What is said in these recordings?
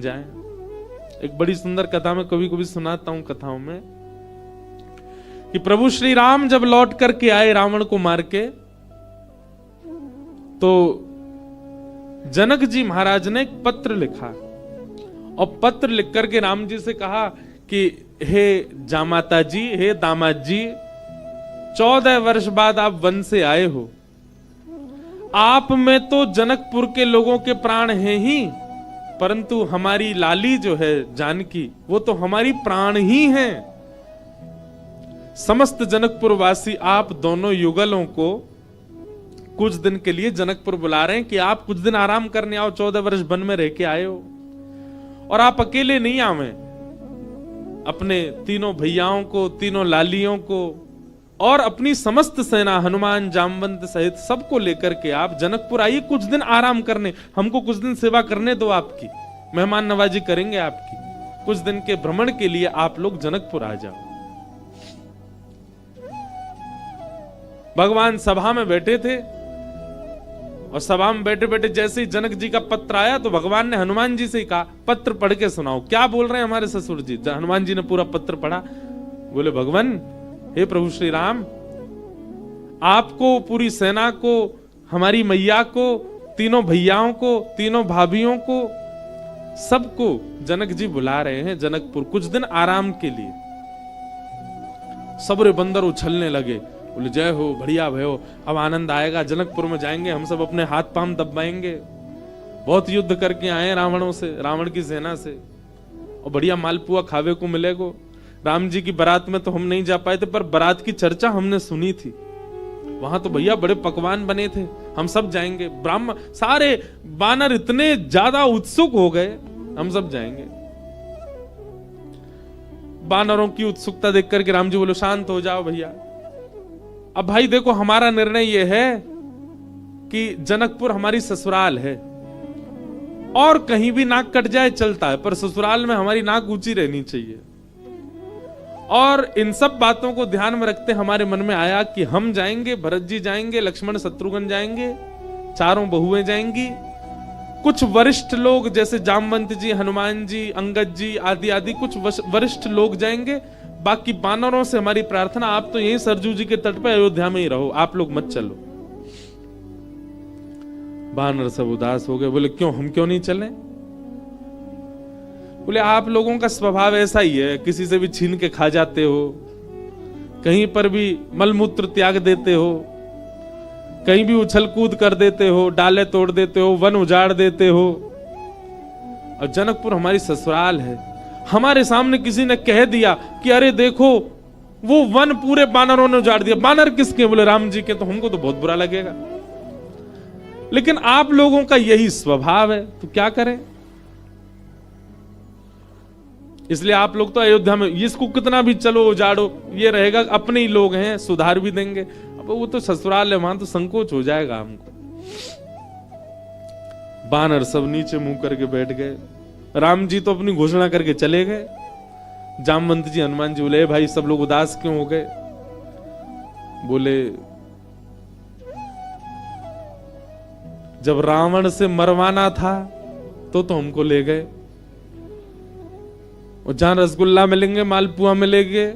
जाए। एक बड़ी सुंदर कथा में कभी कभी सुनाता हूं कथाओं में कि प्रभु श्री राम जब लौट करके आए रावण को मार के, तो जनक जी महाराज ने एक पत्र लिखा और पत्र लिख करके राम जी से कहा कि हे जामाता जी, हे दामाद जी, 14 वर्ष बाद आप वन से आए हो। आप में तो जनकपुर के लोगों के प्राण हैं ही, परंतु हमारी लाली जो है जानकी, वो तो हमारी प्राण ही हैं। समस्त जनकपुर वासी आप दोनों युगलों को कुछ दिन के लिए जनकपुर बुला रहे हैं कि आप कुछ दिन आराम करने आओ। 14 वर्ष वन में रह के आए हो, और आप अकेले नहीं आवे, अपने तीनों भैयाओं को, तीनों लालियों को और अपनी समस्त सेना हनुमान जामवंत सहित सबको लेकर के आप जनकपुर आइए कुछ दिन आराम करने। हमको कुछ दिन सेवा करने दो, आपकी मेहमान नवाजी करेंगे आपकी। कुछ दिन के भ्रमण के लिए आप लोग जनकपुर आ जाओ। भगवान सभा में बैठे थे और सभा में बैठे बैठे जैसे ही जनक जी का पत्र आया तो भगवान ने हनुमान जी से कहा, पत्र पढ़ के सुनाओ, क्या बोल रहे हैं हमारे ससुर जी। हनुमान जी ने पूरा पत्र पढ़ा। बोले, भगवान, हे प्रभु श्री राम, आपको, पूरी सेना को, हमारी मैया को, तीनों भैयाओं को, तीनों भाभियों को, सबको जनक जी बुला रहे हैं जनकपुर कुछ दिन आराम के लिए। सबरे बंदर उछलने लगे। बोले, जय हो, बढ़िया भयो, अब आनंद आएगा, जनकपुर में जाएंगे, हम सब अपने हाथ पांव दबाएंगे। बहुत युद्ध करके आए रावणों से, रावण की सेना से, और बढ़िया मालपुआ खावे को मिलेगा। राम जी की बारात में तो हम नहीं जा पाए थे, पर बारात की चर्चा हमने सुनी थी। वहां तो भैया बड़े पकवान बने थे, हम सब जाएंगे। ब्राह्मण सारे बानर इतने ज्यादा उत्सुक हो गए, हम सब जाएंगे। बानरों की उत्सुकता देख करके राम जी बोले, शांत हो जाओ भैया। अब भाई देखो, हमारा निर्णय यह है कि जनकपुर हमारी ससुराल है, और कहीं भी नाक कट जाए चलता है, पर ससुराल में हमारी नाक ऊंची रहनी चाहिए। और इन सब बातों को ध्यान में रखते हमारे मन में आया कि हम जाएंगे, भरत जी जाएंगे, लक्ष्मण शत्रुघ्न जाएंगे, चारों बहुएं जाएंगी, कुछ वरिष्ठ लोग जैसे जामवंत जी, हनुमान जी, अंगद जी आदि आदि कुछ वरिष्ठ लोग जाएंगे। बाकी बानरों से हमारी प्रार्थना, आप तो यहीं सरजू जी के तट पर अयोध्या में ही रहो, आप लोग मत चलो। बानर सब उदास हो गए। बोले, क्यों, हम क्यों नहीं चलें? बोले, आप लोगों का स्वभाव ऐसा ही है, किसी से भी छीन के खा जाते हो, कहीं पर भी मलमूत्र त्याग देते हो, कहीं भी उछल कूद कर देते हो, डाले तोड़ देते हो, वन उजाड़ देते हो। और जनकपुर हमारी ससुराल है। हमारे सामने किसी ने कह दिया कि अरे देखो, वो वन पूरे बानरों ने उजाड़ दिया। बानर किसके? बोले, राम जी के। तो हमको तो बहुत बुरा लगेगा, लेकिन आप लोगों का यही स्वभाव है, तो क्या करें? इसलिए आप लोग तो अयोध्या में, इसको कितना भी चलो उजाड़ो, ये रहेगा, अपने ही लोग हैं, सुधार भी देंगे। अब वो तो ससुराल है, वहां तो संकोच हो जाएगा हमको। बानर सब नीचे मुंह करके बैठ गए। राम जी तो अपनी घोषणा करके चले गए। जामवंत जी, हनुमान जी बोले, भाई सब लोग उदास क्यों हो गए? बोले, जब रावण से मरवाना था तो हमको ले गए, और जहां रसगुल्ला मिलेंगे, मालपुआ मिलेंगे,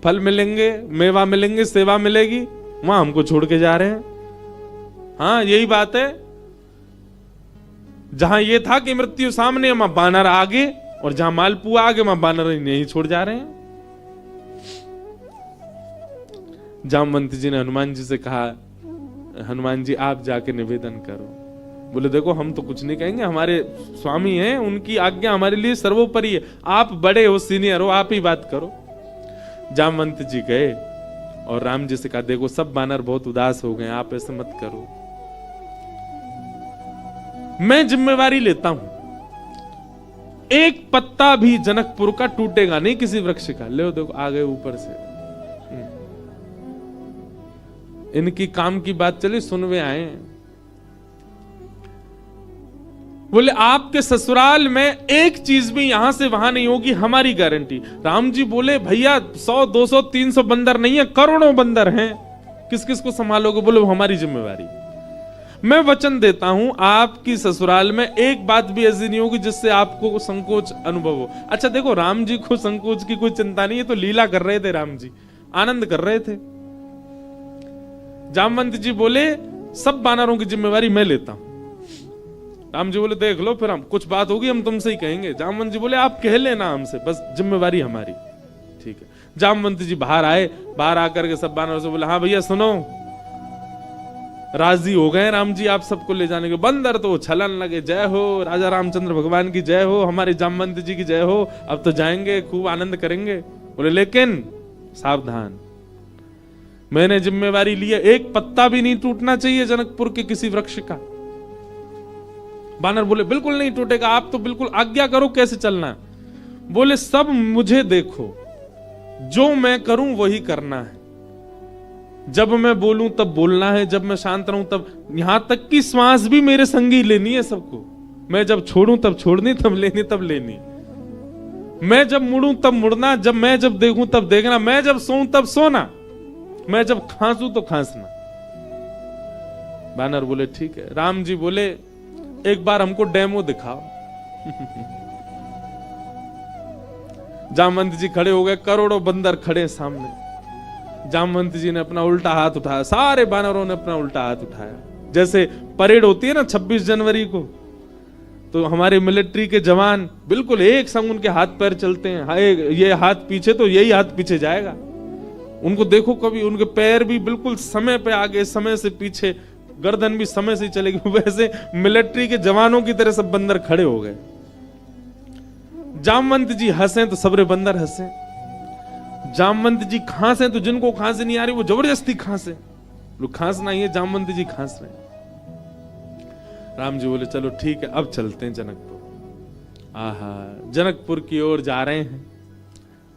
फल मिलेंगे, मेवा मिलेंगे, सेवा मिलेगी, वहां हमको छोड़ के जा रहे हैं। हाँ, यही बात है। जहां ये था कि मृत्यु सामने, वहां बानर आगे, और जहां मालपुआ आगे, वहां बानर नहीं छोड़ जा रहे हैं। जामवंत जी ने हनुमान जी से कहा, हनुमान जी आप जाके निवेदन करो। बोले, देखो, हम तो कुछ नहीं कहेंगे, हमारे स्वामी हैं, उनकी आज्ञा हमारे लिए सर्वोपरि है। आप बड़े हो, सीनियर हो, आप ही बात करो। जामवंत जी गए और राम जी से कहा, देखो सब बानर बहुत उदास हो गए, आप ऐसे मत करो, मैं जिम्मेवारी लेता हूं, एक पत्ता भी जनकपुर का टूटेगा नहीं किसी वृक्ष का। ले देखो, आ गए ऊपर से। इनकी काम की बात चली, सुनवे आए। बोले, आपके ससुराल में एक चीज भी यहां से वहां नहीं होगी, हमारी गारंटी। राम जी बोले, भैया 100, 200, 300 बंदर नहीं है, करोड़ों बंदर हैं, किस किस को संभालोगे? बोले, वो हमारी जिम्मेवारी। मैं वचन देता हूं आपकी ससुराल में एक बात भी ऐसी नहीं होगी जिससे आपको संकोच अनुभव हो। अच्छा देखो, राम जी को संकोच की कोई चिंता नहीं है, तो लीला कर रहे थे, राम जी आनंद कर रहे थे। जामवंत जी बोले सब वानरों की जिम्मेवारी मैं लेता हूं। राम जी बोले देख लो, फिर हम कुछ बात होगी हम तुमसे ही कहेंगे। जामवंत जी बोले आप कह लेना हमसे, बस जिम्मेवारी हमारी। ठीक है। जामवंत जी बाहर आए, बाहर आकर के सब वानरों से बोले हाँ भैया सुनो, राजी हो गए राम जी आप सबको ले जाने के। बंदर तो छलन लगे, जय हो राजा रामचंद्र भगवान की जय हो, हमारे जामवंत जी की जय हो, अब तो जाएंगे खूब आनंद करेंगे। बोले लेकिन सावधान, मैंने जिम्मेवारी ली है, एक पत्ता भी नहीं टूटना चाहिए जनकपुर के किसी वृक्ष का। बानर बोले बिल्कुल नहीं टूटेगा, आप तो बिल्कुल आज्ञा करो कैसे चलना है। बोले सब मुझे देखो, जो मैं करूं वही करना है, जब मैं बोलूं तब बोलना है, जब मैं शांत रहूं तब, यहां तक कि श्वास भी मेरे संगी लेनी है सबको। मैं जब छोड़ूं तब छोड़नी, तब लेनी तब लेनी। मैं जब मुड़ूं तब मुड़ना, मैं जब देखूं तब देखना, मैं जब सोऊं तब सोना, मैं जब खांसूं तो खांसना। बानर बोले ठीक है। राम जी बोले एक बार हमको डेमो दिखाओ। जामवंत जी खड़े हो गए, करोड़ों बंदर खड़े सामने। जामवंत जी ने अपना उल्टा हाथ उठाया, सारे बानरों ने अपना उल्टा हाथ उठाया। जैसे परेड होती है ना 26 जनवरी को, तो हमारे मिलिट्री के जवान बिल्कुल एक संग उनके हाथ पैर चलते हैं, ये हाथ पीछे तो यही हाथ पीछे जाएगा। उनको देखो कभी, उनके पैर भी बिल्कुल समय पे आगे, समय से पीछे, गर्दन भी समय से चलेगी। वैसे मिलिट्री के जवानों की तरह सब बंदर खड़े हो गए। जामवंत जी हंसे तो सबरे बंदर हंसे। जामवंत जी खांसे तो जिनको खांसी नहीं आ रही वो जबरदस्ती खांसे। लोग खांसना ही है, जामवंत जी खांस रहे। राम जी बोले चलो ठीक है, अब चलते हैं जनकपुर। आहा, जनकपुर की ओर जा रहे हैं।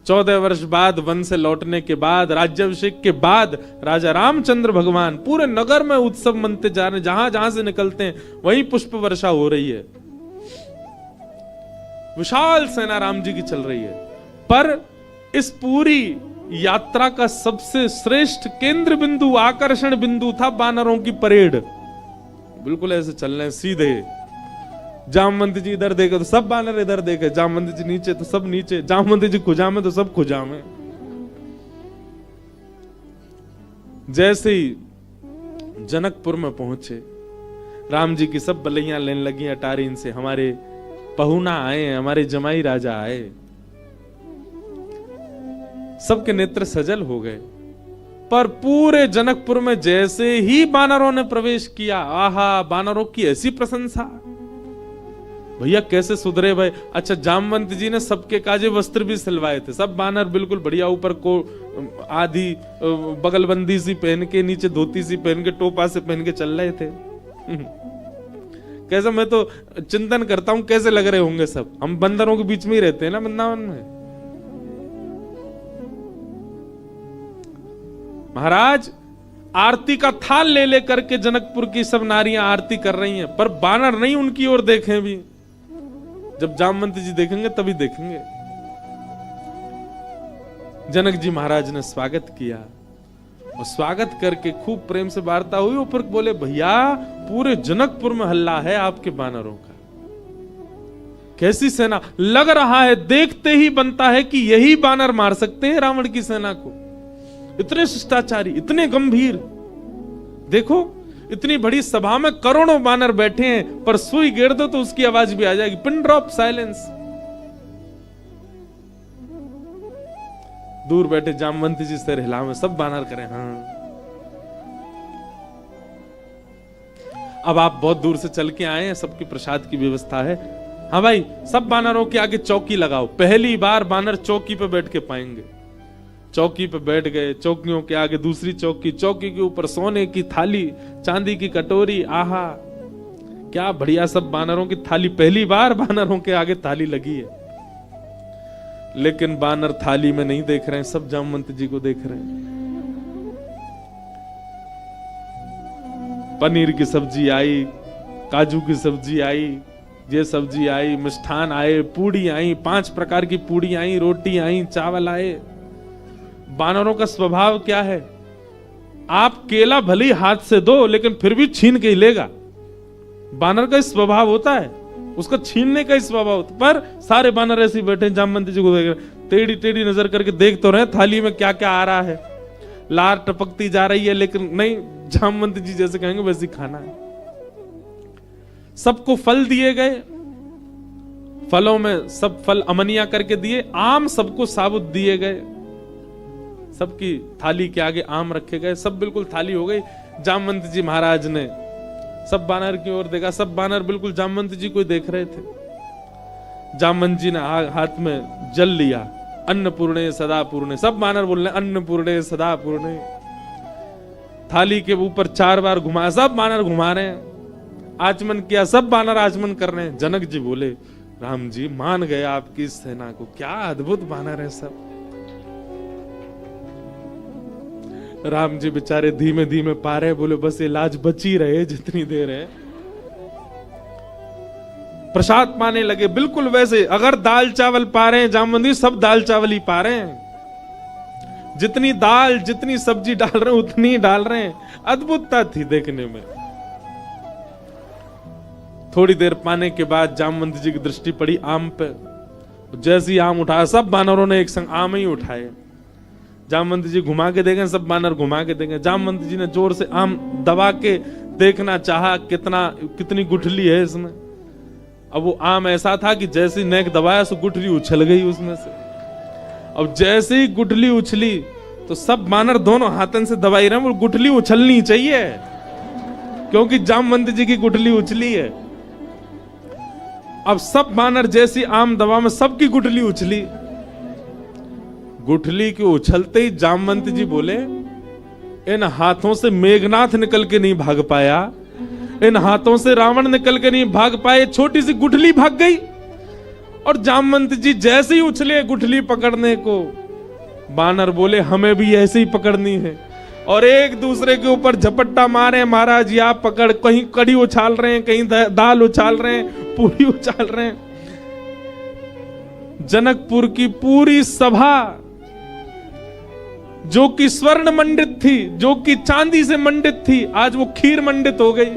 14 वर्ष बाद वन से लौटने के बाद, राज्याभिषेक के बाद राजा रामचंद्र भगवान पूरे नगर में उत्सव मनते जा रहे हैं। जहां जहां से निकलते हैं वहीं पुष्प वर्षा हो रही है। विशाल सेना राम जी की चल रही है। पर इस पूरी यात्रा का सबसे श्रेष्ठ केंद्र बिंदु, आकर्षण बिंदु था वानरों की परेड। बिल्कुल ऐसे चल रहे हैं सीधे। जामवंत जी इधर देखे तो सब वानर इधर देखे, जामवंत जी नीचे तो सब नीचे, जामवंत जी खुजा में तो सब खुजा में। जैसे ही जनकपुर में पहुंचे, राम जी की सब बलैया लेने लगी अटारीन से। हमारे पहुना आए, हमारे जमाई राजा आए, सबके नेत्र सजल हो गए। पर पूरे जनकपुर में जैसे ही बानरों ने प्रवेश किया, आहा, बानरों की ऐसी प्रशंसा, भैया कैसे सुधरे भाई। अच्छा, जामवंत जी ने सबके काजे वस्त्र भी सिलवाए थे। सब बानर बिल्कुल बढ़िया, ऊपर को आधी बगलबंदी सी पहन के, नीचे धोती सी पहन के, टोपा से पहन के चल रहे थे। कैसा, मैं तो चिंतन करता हूं कैसे लग रहे होंगे सब। हम बंदरों के बीच में ही रहते हैं ना वृंदावन में। महाराज आरती का थाल ले लेकर के जनकपुर की सब नारियां आरती कर रही हैं, पर बानर नहीं उनकी ओर देखें भी। जब जामवंत जी देखेंगे तभी देखेंगे। जनक जी महाराज ने स्वागत किया और स्वागत करके खूब प्रेम से वार्ता हुई। ऊपर बोले भैया पूरे जनकपुर में हल्ला है आपके बानरों का, कैसी सेना। लग रहा है देखते ही बनता है कि यही बानर मार सकते हैं रावण की सेना को। इतने शिष्टाचारी, इतने गंभीर। देखो इतनी बड़ी सभा में करोड़ों बानर बैठे हैं, पर सुई गिर दो तो उसकी आवाज भी आ जाएगी। Pin drop silence. दूर बैठे जामवंत जी सिर हिलावे, सब बानर करें हाँ। अब आप बहुत दूर से चल के आए हैं, सबकी प्रसाद की व्यवस्था है। हाँ भाई, सब बानरों के आगे चौकी लगाओ। पहली बार बानर चौकी पे बैठ के पाएंगे। चौकी पे बैठ गए, चौकियों के आगे दूसरी चौकी, चौकी के ऊपर सोने की थाली, चांदी की कटोरी। आहा, क्या बढ़िया, सब बानरों की थाली। पहली बार बानरों के आगे थाली लगी है। लेकिन बानर थाली में नहीं देख रहे हैं, सब जामवंत जी को देख रहे हैं। पनीर की सब्जी आई, काजू की सब्जी आई, ये सब्जी आई, मिष्ठान आए, पूड़ी आई, 5 प्रकार की पूड़ी आई, रोटी आई, चावल आए। बानरों का स्वभाव क्या है, आप केला भले ही हाथ से दो लेकिन फिर भी छीन के ही लेगा। बानर का स्वभाव होता है, उसका छीनने का ही स्वभाव होता है। पर सारे बानर ऐसे ही बैठे जामवंत जी को देख रहे, टेढ़ी टेढ़ी नजर करके देख तो रहे थाली में क्या क्या आ रहा है, लार टपकती जा रही है, लेकिन नहीं, जामवंत जी जैसे कहेंगे वैसे खाना है। सबको फल दिए गए, फलों में सब फल अमनिया करके दिए, आम सबको साबुत दिए गए, सबकी थाली के आगे आम रखे गए, सब बिल्कुल थाली हो गई। जामवंत जी महाराज ने सब बानर की ओर देखा, सब बानर बिल्कुल जामवंत जी को देख रहे थे। जामवंत जी ने हाथ में जल लिया, अन्नपूर्णे सदा पूर्णे, सब बानर बोल रहे अन्नपूर्णे सदा पूर्णे। थाली के ऊपर 4 बार घुमाया, सब बानर घुमा रहे हैं, आचमन किया, सब बानर आचमन कर रहे हैं। जनक जी बोले राम जी मान गए आपकी सेना को, क्या अद्भुत बानर है सब। राम जी बेचारे धीमे धीमे पा रहे, बोले बस ये लाज बची रहे जितनी देर है। प्रसाद पाने लगे बिल्कुल वैसे, अगर दाल चावल पा रहे हैं जामवंत जी, सब दाल चावल ही पा रहे हैं, जितनी दाल जितनी सब्जी डाल रहे हैं उतनी ही डाल रहे हैं। अद्भुतता थी देखने में। थोड़ी देर पाने के बाद जामवंत जी की दृष्टि पड़ी आम पे, जैसे ही आम उठाया सब बानरों ने एक संग आम ही उठाए। जामवंत जी घुमा के देखें, सब बानर घुमा के देखें। जामवंत जी ने जोर से आम दबा के देखना चाहा कितनी गुठली है इसमें। अब वो आम ऐसा था कि जैसे ही नेक दबाया सो गुठली उछल गई उसमें से। अब जैसे ही गुठली उछली तो सब बानर दोनों हाथन से दबाई रहे, वो गुठली उछलनी चाहिए क्योंकि जामवंत जी की गुठली उछली है। अब सब बानर जैसी आम दबा में सबकी गुठली उछली। गुठली के उछलते ही जामवंत जी बोले इन हाथों से मेघनाथ निकल के नहीं भाग पाया, इन हाथों से रावण निकल के नहीं भाग पाए, छोटी सी गुठली भाग गई। और जामवंत जी जैसे ही उछले गुठली पकड़ने को, बानर बोले हमें भी ऐसे ही पकड़नी है, और एक दूसरे के ऊपर झपट्टा मारे। महाराज जी आप पकड़, कहीं कड़ी उछाल रहे हैं, कहीं दाल उछाल रहे हैं, पूरी उछाल रहे हैं। जनकपुर की पूरी सभा जो कि स्वर्ण मंडित थी, जो कि चांदी से मंडित थी, आज वो खीर मंडित हो गई।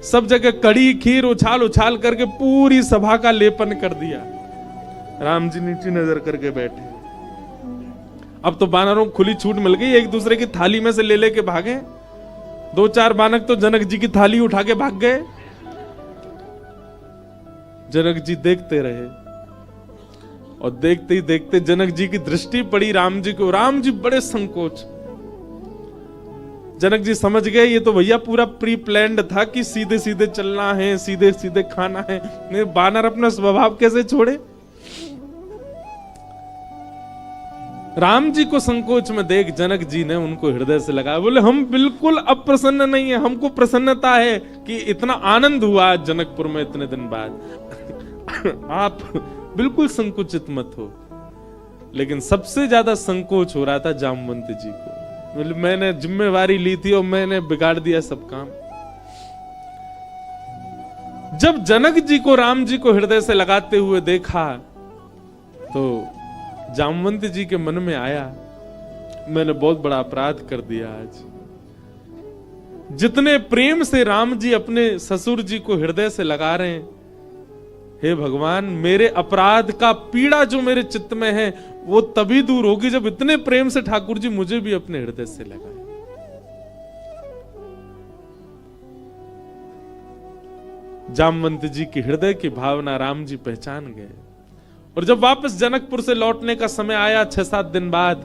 सब जगह कड़ी खीर उछाल उछाल करके पूरी सभा का लेपन कर दिया। राम जी नीची नजर करके बैठे। अब तो बानरों को खुली छूट मिल गई, एक दूसरे की थाली में से ले लेके भागे। 2-4 बानर तो जनक जी की थाली उठा के भाग गए। जनक जी देखते रहे और देखते ही देखते जनक जी की दृष्टि पड़ी राम जी को। राम जी बड़े संकोच। जनक जी समझ गए ये तो भैया पूरा प्री प्लान्ड था कि सीधे सीधे चलना है, सीधे सीधे खाना है। नहीं, बानर अपना स्वभाव कैसे छोड़े। राम जी को संकोच में देख जनक जी ने उनको हृदय से लगाया, बोले हम बिल्कुल अप्रसन्न नहीं है, हमको प्रसन्नता है कि इतना आनंद हुआ आज जनकपुर में इतने दिन बाद। आप बिल्कुल संकुचित मत हो। लेकिन सबसे ज्यादा संकोच हो रहा था जामवंत जी को। मैंने जिम्मेवारी ली थी और मैंने बिगाड़ दिया सब काम। जब जनक जी को राम जी को हृदय से लगाते हुए देखा तो जामवंत जी के मन में आया मैंने बहुत बड़ा अपराध कर दिया आज। जितने प्रेम से राम जी अपने ससुर जी को हृदय से लगा रहे हैं, हे भगवान मेरे अपराध का पीड़ा जो मेरे चित्त में है वो तभी दूर होगी जब इतने प्रेम से ठाकुर जी मुझे भी अपने हृदय से लगाए। जामवंत जी की हृदय की भावना राम जी पहचान गए। और जब वापस जनकपुर से लौटने का समय आया 6-7 दिन बाद,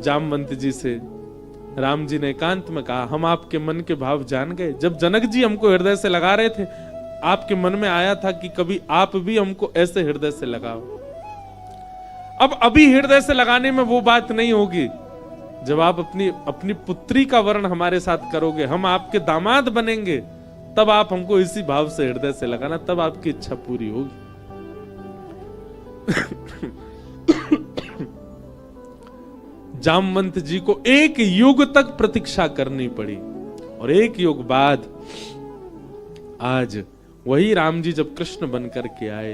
जामवंत जी से राम जी ने एकांत में कहा हम आपके मन के भाव जान गए। जब जनक जी हमको हृदय से लगा रहे थे, आपके मन में आया था कि कभी आप भी हमको ऐसे हृदय से लगाओ। अब अभी हृदय से लगाने में वो बात नहीं होगी। जब आप अपनी पुत्री का वर्ण हमारे साथ करोगे, हम आपके दामाद बनेंगे, तब आप हमको इसी भाव से हृदय से लगाना, तब आपकी इच्छा पूरी होगी। जामवंत जी को 1 युग तक प्रतीक्षा करनी पड़ी और 1 युग बाद आज वही राम जी जब कृष्ण बनकर के आए,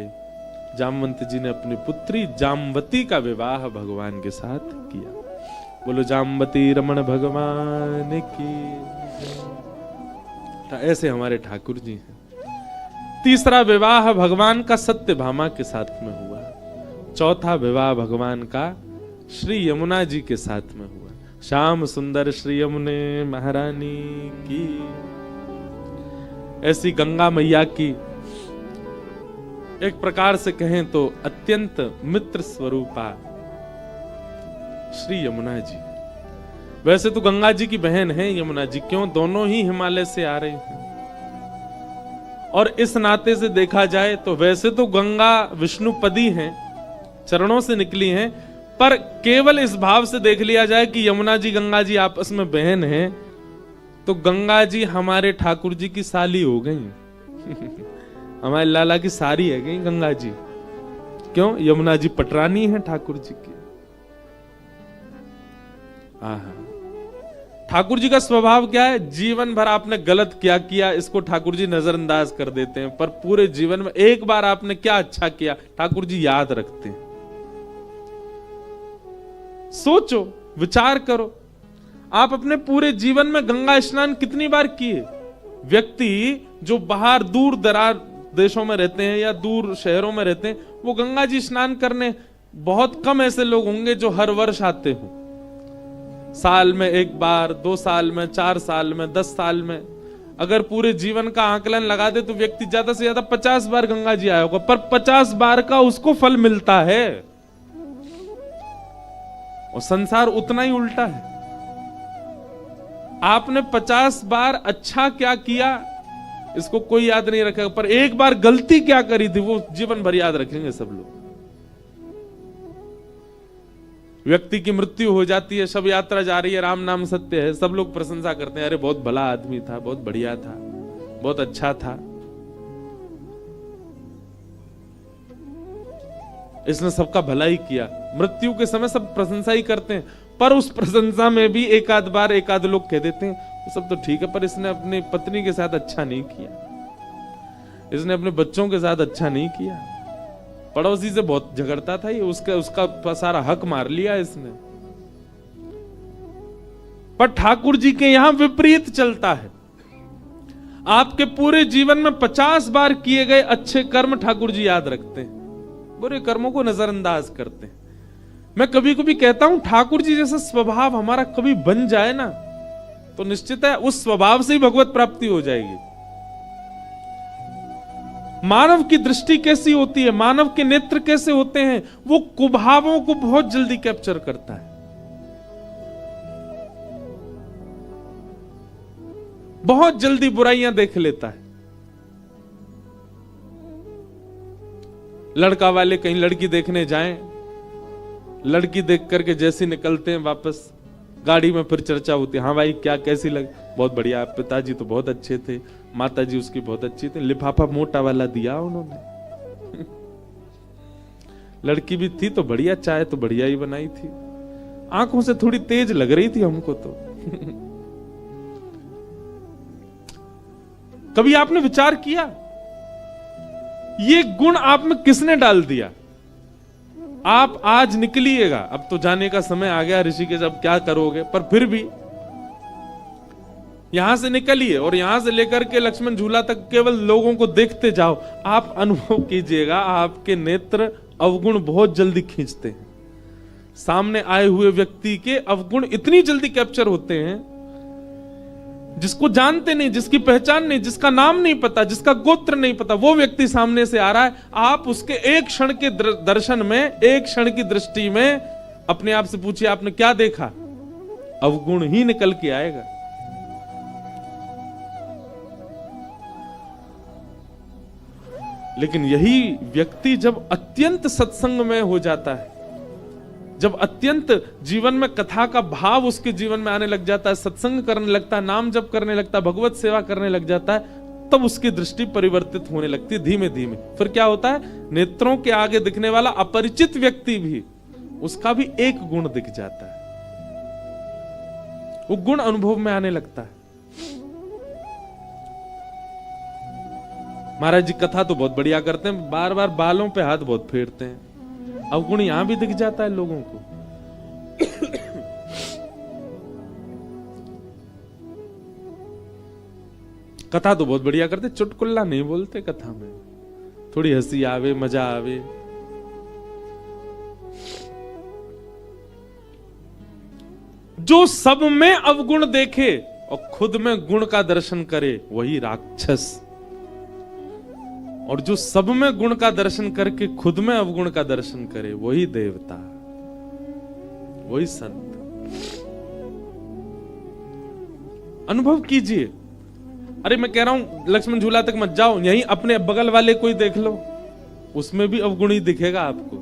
जामवंत जी ने अपनी पुत्री जामवती का विवाह भगवान के साथ किया। बोलो जाम्बती रमण भगवान की। तो ऐसे हमारे ठाकुर जी हैं। तीसरा विवाह भगवान का सत्यभामा के साथ में हुआ। चौथा विवाह भगवान का श्री यमुना जी के साथ में हुआ। श्याम सुंदर श्री यमुने महारानी की। ऐसी गंगा मैया की एक प्रकार से कहें तो अत्यंत मित्र स्वरूपा श्री यमुना जी। वैसे तो गंगा जी की बहन है यमुना जी, क्यों दोनों ही हिमालय से आ रहे हैं। और इस नाते से देखा जाए तो वैसे तो गंगा विष्णुपदी हैं, चरणों से निकली हैं, पर केवल इस भाव से देख लिया जाए कि यमुना जी गंगा जी आपस में बहन हैं, तो गंगा जी हमारे ठाकुर जी की साली हो गई। हमारे लाला की सारी है गई गंगा जी। क्यों? यमुना जी पटरानी है ठाकुर जी की। ठाकुर जी का स्वभाव क्या है? जीवन भर आपने गलत क्या किया इसको ठाकुर जी नजरअंदाज कर देते हैं, पर पूरे जीवन में एक बार आपने क्या अच्छा किया ठाकुर जी याद रखते हैं। सोचो, विचार करो, आप अपने पूरे जीवन में गंगा स्नान कितनी बार किए? व्यक्ति जो बाहर दूर दराज देशों में रहते हैं या दूर शहरों में रहते हैं, वो गंगा जी स्नान करने, बहुत कम ऐसे लोग होंगे जो हर वर्ष आते हो। साल में एक बार, 2 साल में, 4 साल में, 10 साल में, अगर पूरे जीवन का आकलन लगा दे तो व्यक्ति ज्यादा से ज्यादा 50 बार गंगा जी आया होगा, पर 50 बार का उसको फल मिलता है। और संसार उतना ही उल्टा है। आपने 50 बार अच्छा क्या किया इसको कोई याद नहीं रखेगा, पर एक बार गलती क्या करी थी वो जीवन भर याद रखेंगे सब लोग। व्यक्ति की मृत्यु हो जाती है, शव यात्रा जा रही है, राम नाम सत्य है, सब लोग प्रशंसा करते हैं, अरे बहुत भला आदमी था, बहुत बढ़िया था, बहुत अच्छा था, इसने सबका भला ही किया। मृत्यु के समय सब प्रशंसा ही करते हैं, पर उस प्रशंसा में भी एक आध बार एक आध लोग कह देते हैं वो सब तो ठीक है, पर इसने अपनी पत्नी के साथ अच्छा नहीं किया, इसने अपने बच्चों के साथ अच्छा नहीं किया, पड़ोसी से बहुत झगड़ता था ये, उसका सारा हक मार लिया इसने। पर ठाकुर जी के यहां विपरीत चलता है। आपके पूरे जीवन में 50 बार किए गए अच्छे कर्म ठाकुर जी याद रखते हैं, बुरे कर्मों को नजरअंदाज करते हैं। मैं कभी कभी कहता हूं ठाकुर जी जैसा स्वभाव हमारा कभी बन जाए ना, तो निश्चित है उस स्वभाव से ही भगवत प्राप्ति हो जाएगी। मानव की दृष्टि कैसी होती है, मानव के नेत्र कैसे होते हैं, वो कुभावों को बहुत जल्दी कैप्चर करता है, बहुत जल्दी बुराइयां देख लेता है। लड़का वाले कहीं लड़की देखने जाएं, लड़की देख करके जैसे निकलते हैं वापस, गाड़ी में फिर चर्चा होती है, हाँ भाई क्या कैसी लग, बहुत बढ़िया, पिताजी तो बहुत अच्छे थे, माताजी उसकी बहुत अच्छी थी, लिफाफा मोटा वाला दिया उन्होंने। लड़की भी थी तो बढ़िया, चाय तो बढ़िया ही बनाई थी, आंखों से थोड़ी तेज लग रही थी हमको तो। कभी आपने विचार किया ये गुण आप में किसने डाल दिया? आप आज निकलिएगा, अब तो जाने का समय आ गया ऋषिकेश, अब क्या करोगे, पर फिर भी यहां से निकलिए और यहां से लेकर के लक्ष्मण झूला तक केवल लोगों को देखते जाओ, आप अनुभव कीजिएगा आपके नेत्र अवगुण बहुत जल्दी खींचते हैं। सामने आए हुए व्यक्ति के अवगुण इतनी जल्दी कैप्चर होते हैं, जिसको जानते नहीं, जिसकी पहचान नहीं, जिसका नाम नहीं पता, जिसका गोत्र नहीं पता, वो व्यक्ति सामने से आ रहा है, आप उसके एक क्षण के दर्शन में, एक क्षण की दृष्टि में अपने आप से पूछिए आपने क्या देखा, अवगुण ही निकल के आएगा। लेकिन यही व्यक्ति जब अत्यंत सत्संग में हो जाता है, जब अत्यंत जीवन में कथा का भाव उसके जीवन में आने लग जाता है, सत्संग करने लगता है, नाम जप करने लगता है, भगवत सेवा करने लग जाता है, तब उसकी दृष्टि परिवर्तित होने लगती है धीमे धीमे। फिर क्या होता है, नेत्रों के आगे दिखने वाला अपरिचित व्यक्ति भी, उसका भी एक गुण दिख जाता है, वो गुण अनुभव में आने लगता है। महाराज जी कथा तो बहुत बढ़िया करते हैं, बार बार बालों पे हाथ बहुत फेरते हैं, अवगुण यहां भी दिख जाता है लोगों को। कथा तो बहुत बढ़िया करते, चुटकुल्ला नहीं बोलते कथा में, थोड़ी हंसी आवे, मजा आवे। जो सब में अवगुण देखे और खुद में गुण का दर्शन करे वही राक्षस, और जो सब में गुण का दर्शन करके खुद में अवगुण का दर्शन करे वही देवता, वही संत। अनुभव कीजिए। अरे मैं कह रहा हूं लक्ष्मण झूला तक मत जाओ, यहीं अपने बगल वाले कोई देख लो, उसमें भी अवगुण ही दिखेगा आपको।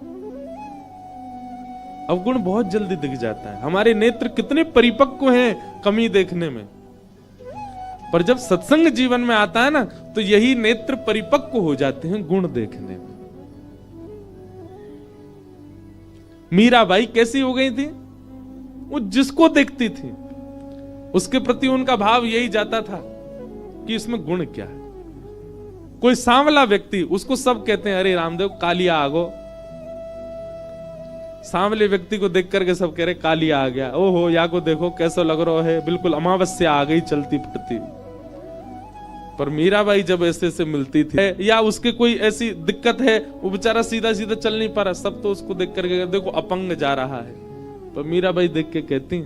अवगुण बहुत जल्दी दिख जाता है। हमारे नेत्र कितने परिपक्व हैं कमी देखने में, पर जब सत्संग जीवन में आता है ना तो यही नेत्र परिपक्व हो जाते हैं गुण देखने में। मीराबाई कैसी हो गई थी? वो जिसको देखती थी उसके प्रति उनका भाव यही जाता था कि इसमें गुण क्या है। कोई सांवला व्यक्ति, उसको सब कहते हैं अरे रामदेव कालिया आगो। सांवले व्यक्ति को देख करके सब कह रहे कालिया आ गया, ओहो या को देखो कैसा लग रहा है, बिल्कुल अमावस्या आ गई चलती फिरती। पर मीराबाई जब ऐसे से मिलती थी या उसके कोई ऐसी दिक्कत है, वो बेचारा सीधा सीधा चल नहीं पा रहा, सब तो उसको देख करके देखो अपंग जा रहा है, पर मीराबाई देख के कहती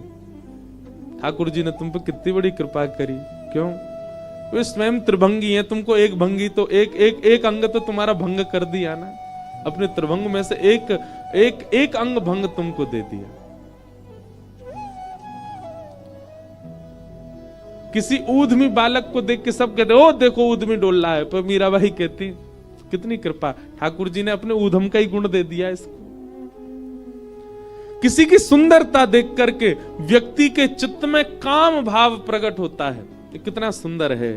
ठाकुर जी ने तुम पे कितनी बड़ी कृपा करी। क्यों? वे स्वयं त्रिभंगी है, तुमको एक भंगी तो एक अंग तो तुम्हारा भंग कर दिया ना, अपने त्रिभंग में से एक अंग भंग तुमको दे दिया। किसी ऊधमी बालक को देख के सब कहते ओ देखो ऊधमी डोल रहा है, पर मीराबाई कहती कितनी कृपा, ठाकुर जी ने अपने ऊधम का ही गुण दे दिया इसको। किसी की सुंदरता देख करके व्यक्ति के चित्त में काम भाव प्रकट होता है, ये कितना सुंदर है,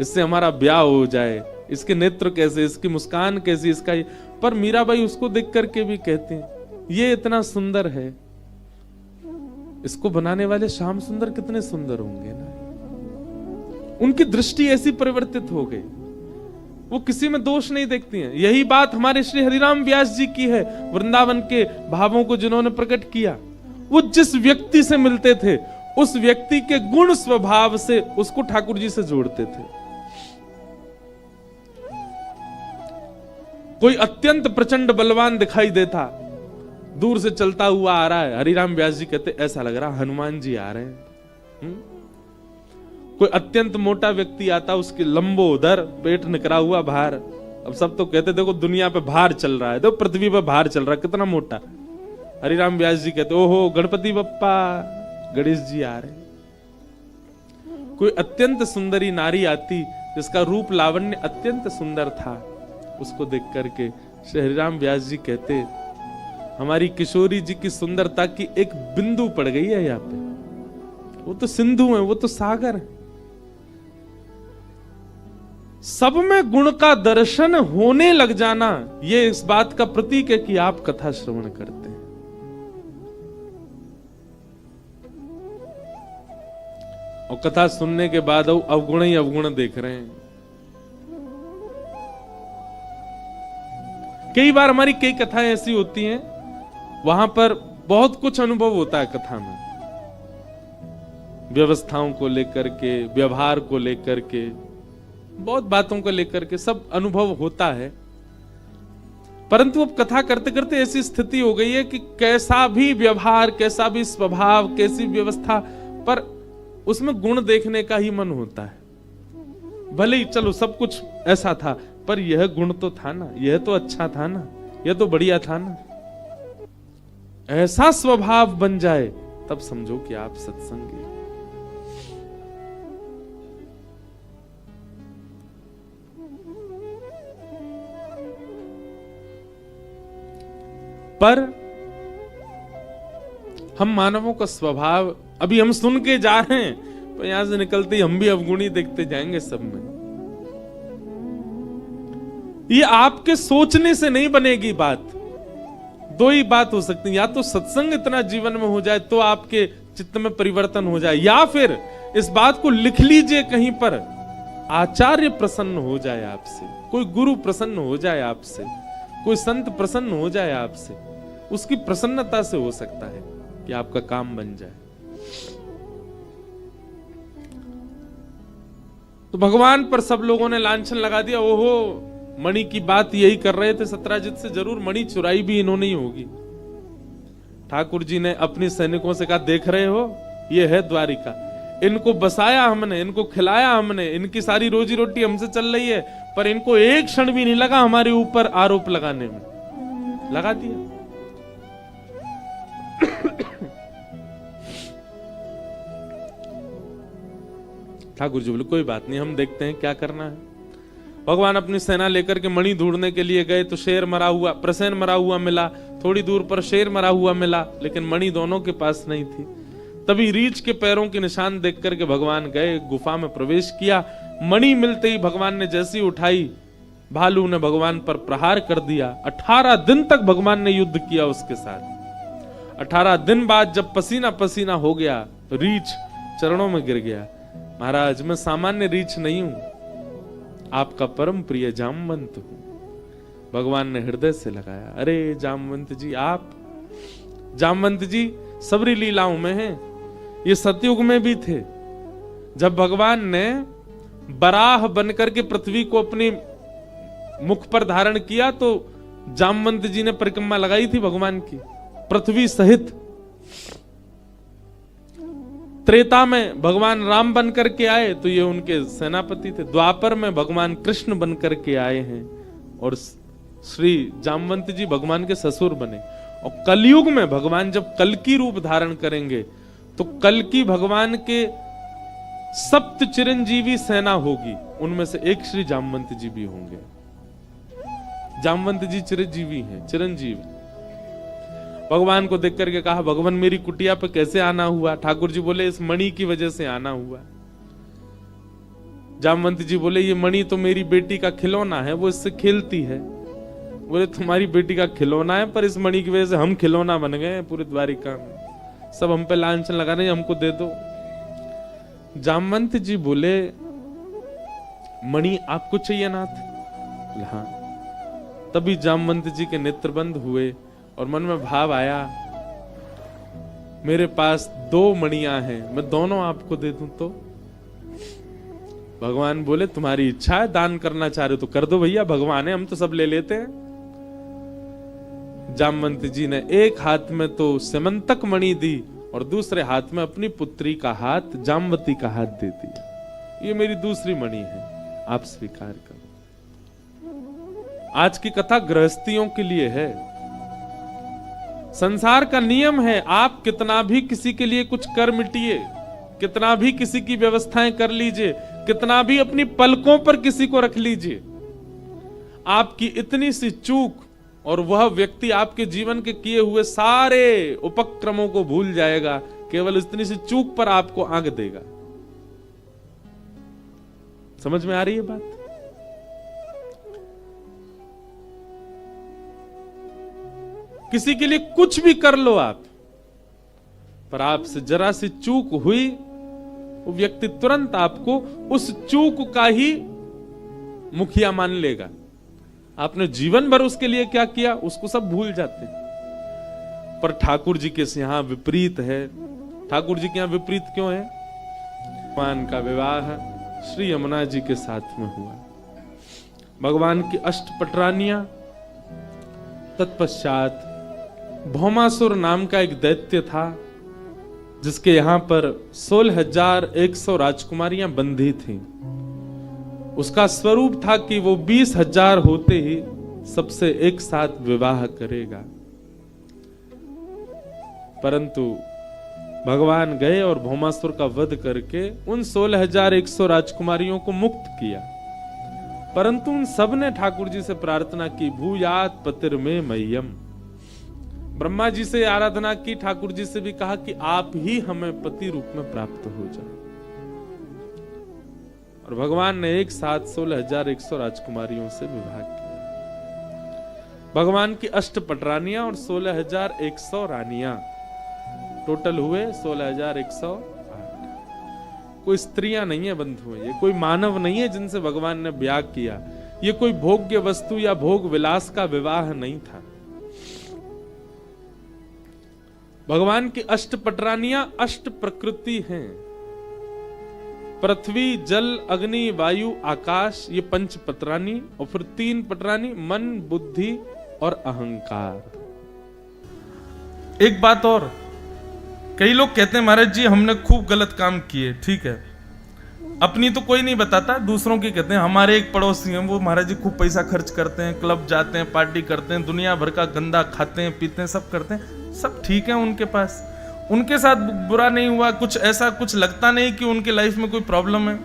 इससे हमारा ब्याह हो जाए, इसके नेत्र कैसे, इसकी मुस्कान कैसी, इसका। पर मीराबाई उसको देख करके भी कहते हैं ये इतना सुंदर है, इसको बनाने वाले श्याम सुंदर कितने सुंदर होंगे ना। उनकी दृष्टि ऐसी परिवर्तित हो गई, वो किसी में दोष नहीं देखती हैं। यही बात हमारे श्री हरिराम व्यास जी की है, वृंदावन के भावों को जिन्होंने प्रकट किया। वो जिस व्यक्ति से मिलते थे उस व्यक्ति के गुण स्वभाव से उसको ठाकुर जी से जोड़ते थे। कोई अत्यंत प्रचंड बलवान दिखाई देता, दूर से चलता हुआ आ रहा है, हरिराम व्यास जी कहते ऐसा लग रहा हनुमान जी आ रहे हैं। कोई अत्यंत मोटा व्यक्ति आता, उसके लंबोदर पेट निकरा हुआ बाहर, अब सब तो कहते देखो दुनिया पे भार चल रहा है, देखो पृथ्वी पे भार चल रहा है, कितना मोटा। हरिराम व्यास जी कहते ओहो गणपति बप्पा, गणेश जी आ रहे। कोई अत्यंत सुंदरी नारी आती जिसका रूप लावण्य अत्यंत सुंदर था, उसको देख करके श्री हरिराम व्यास जी कहते हमारी किशोरी जी की सुंदरता की एक बिंदु पड़ गई है यहाँ पे, वो तो सिंधु है, वो तो सागर है। सब में गुण का दर्शन होने लग जाना, ये इस बात का प्रतीक है कि आप कथा श्रवण करते हैं। और कथा सुनने के बाद अवगुण ही अवगुण देख रहे हैं। कई बार हमारी कई कथाएं ऐसी होती हैं, वहां पर बहुत कुछ अनुभव होता है कथा में, व्यवस्थाओं को लेकर के, व्यवहार को लेकर के, बहुत बातों को लेकर के सब अनुभव होता है। परंतु अब कथा करते करते ऐसी स्थिति हो गई है कि कैसा भी व्यवहार, कैसा भी स्वभाव, कैसी व्यवस्था, पर उसमें गुण देखने का ही मन होता है। भले ही चलो सब कुछ ऐसा था, पर यह गुण तो था ना, यह तो अच्छा था ना, यह तो बढ़िया था ना। ऐसा स्वभाव बन जाए तब समझो कि आप सत्संगी। पर हम मानवों का स्वभाव, अभी हम सुन के जा रहे हैं, पर यहां से निकलते ही हम भी अवगुणी देखते जाएंगे सब में। ये आपके सोचने से नहीं बनेगी बात। दो ही बात हो सकती है, या तो सत्संग इतना जीवन में हो जाए तो आपके चित्त में परिवर्तन हो जाए, या फिर इस बात को लिख लीजिए कहीं पर, आचार्य प्रसन्न हो जाए आपसे, कोई गुरु प्रसन्न हो जाए आपसे, कोई संत प्रसन्न हो जाए आपसे, उसकी प्रसन्नता से हो सकता है कि आपका काम बन जाए। तो भगवान पर सब लोगों ने लांछन लगा दिया, ओहो मणि की बात यही कर रहे थे सत्राजित से, जरूर मणि चुराई भी इन्होंने ही होगी। ठाकुर जी ने अपने सैनिकों से कहा, देख रहे हो ये है द्वारिका, इनको बसाया हमने, इनको खिलाया हमने, इनकी सारी रोजी रोटी हमसे चल रही है, पर इनको एक क्षण भी नहीं लगा हमारे ऊपर आरोप लगाने में, लगा दिया। ठाकुर जी बोले कोई बात नहीं, हम देखते हैं क्या करना है। भगवान अपनी सेना लेकर के मणि ढूंढने के लिए गए तो शेर मरा हुआ, प्रसेन मरा हुआ मिला, थोड़ी दूर पर शेर मरा हुआ मिला, लेकिन मणि दोनों के पास नहीं थी। तभी रीछ के पैरों के निशान देख करके भगवान गए, गुफा में प्रवेश किया। मणि मिलते ही भगवान ने जैसी उठाई, भालू ने भगवान पर प्रहार कर दिया। 18 दिन तक भगवान ने युद्ध किया उसके साथ। 18 दिन बाद जब पसीना पसीना हो गया, रीछ चरणों में गिर गया, महाराज मैं सामान्य रीछ नहीं हूं, आपका परम प्रिय जामवंत हूं। भगवान ने हृदय से लगाया, अरे जामवंत जी, आप जामवंत जी सबरी लीलाओं में हैं, ये सतयुग में भी थे। जब भगवान ने बराह बनकर के पृथ्वी को अपने मुख पर धारण किया तो जामवंत जी ने परिक्रमा लगाई थी भगवान की पृथ्वी सहित। त्रेता में भगवान राम बनकर के आए तो ये उनके सेनापति थे। द्वापर में भगवान कृष्ण बनकर के आए हैं और श्री जामवंत जी भगवान के ससुर बने। और कलयुग में भगवान जब कल्कि रूप धारण करेंगे तो कल्कि भगवान के सप्त चिरंजीवी सेना होगी, उनमें से एक श्री जामवंत जी भी होंगे। जामवंत जी चिरंजीवी हैं, चिरंजीव। भगवान को देख करके कहा, भगवान मेरी कुटिया पे कैसे आना हुआ? ठाकुर जी बोले इस मणि की वजह से आना हुआ। जामवंत जी बोले ये मणि तो मेरी बेटी का खिलौना है, वो इससे खेलती है। बोले तुम्हारी बेटी का खिलौना है, पर इस मणि की वजह से हम खिलौना बन गए हैं पूरी द्वारिका में, सब हम पे लांछन लगा रहे हैं, हमको दे दो। जामवंत जी बोले मणि आपको चाहिए नाथ? हाँ। तभी जामवंत जी के नेत्र बंद हुए और मन में भाव आया, मेरे पास 2 मणियां हैं, मैं दोनों आपको दे दूं तो? भगवान बोले तुम्हारी इच्छा है, दान करना चाह रहे हो तो कर दो भैया, भगवान है, हम तो सब ले लेते हैं। जामवंत जी ने एक हाथ में तो सिमंतक मणि दी और दूसरे हाथ में अपनी पुत्री का हाथ, जामवती का हाथ दे दिया। ये मेरी दूसरी मणि है, आप स्वीकार करो। आज की कथा गृहस्थियों के लिए है। संसार का नियम है, आप कितना भी किसी के लिए कुछ कर मिटिए, कितना भी किसी की व्यवस्थाएं कर लीजिए, कितना भी अपनी पलकों पर किसी को रख लीजिए, आपकी इतनी सी चूक और वह व्यक्ति आपके जीवन के किए हुए सारे उपक्रमों को भूल जाएगा, केवल इतनी सी चूक पर आपको आंक देगा। समझ में आ रही है बात? किसी के लिए कुछ भी कर लो आप, पर आपसे जरा सी चूक हुई, वो व्यक्ति तुरंत आपको उस चूक का ही मुखिया मान लेगा। आपने जीवन भर उसके लिए क्या किया उसको सब भूल जाते हैं। पर ठाकुर जी के यहां विपरीत है। ठाकुर जी के यहां विपरीत क्यों है? भगवान का विवाह श्री यमुना जी के साथ में हुआ। भगवान की अष्टपटरानियां, तत्पश्चात भौमासुर नाम का एक दैत्य था जिसके यहां पर 16,100 राजकुमारियां बंधी थीं। उसका स्वरूप था कि वो 20,000 होते ही सबसे एक साथ विवाह करेगा। परंतु भगवान गए और भौमासुर का वध करके उन 16,100 राजकुमारियों को मुक्त किया। परंतु उन सब ने ठाकुर जी से प्रार्थना की, भूयात पतिर में मह्यम। ब्रह्मा जी से आराधना की, ठाकुर जी से भी कहा कि आप ही हमें पति रूप में प्राप्त हो जाए। और भगवान ने एक साथ 16,100 राजकुमारियों से विवाह किया। भगवान की अष्टपटरानियां और 16,100 रानियां, टोटल हुए 16,108। कोई स्त्रियां नहीं है बंधु, ये कोई मानव नहीं है जिनसे भगवान ने ब्याह किया। ये कोई भोग्य वस्तु या भोग विलास का विवाह नहीं था। भगवान की अष्टपटरानियां अष्ट प्रकृति हैं। पृथ्वी, जल, अग्नि, वायु, आकाश, ये 5 पटरानी, और फिर 3 पटरानी मन, बुद्धि और अहंकार। एक बात और, कई लोग कहते हैं महाराज जी हमने खूब गलत काम किए, ठीक है, अपनी तो कोई नहीं बताता, दूसरों की कहते हैं। हमारे एक पड़ोसी हैं, वो महाराज जी खूब पैसा खर्च करते हैं, क्लब जाते हैं, पार्टी करते हैं, दुनिया भर का गंदा खाते हैं, पीते हैं, सब करते हैं, सब ठीक है उनके पास, उनके साथ बुरा नहीं हुआ, कुछ ऐसा कुछ लगता नहीं कि उनके लाइफ में कोई प्रॉब्लम है।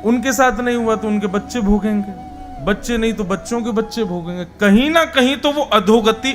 उनके साथ नहीं हुआ तो उनके बच्चे भोगेंगे, बच्चे नहीं तो बच्चों के बच्चे भोगेंगे, कहीं ना कहीं तो वो अधोगति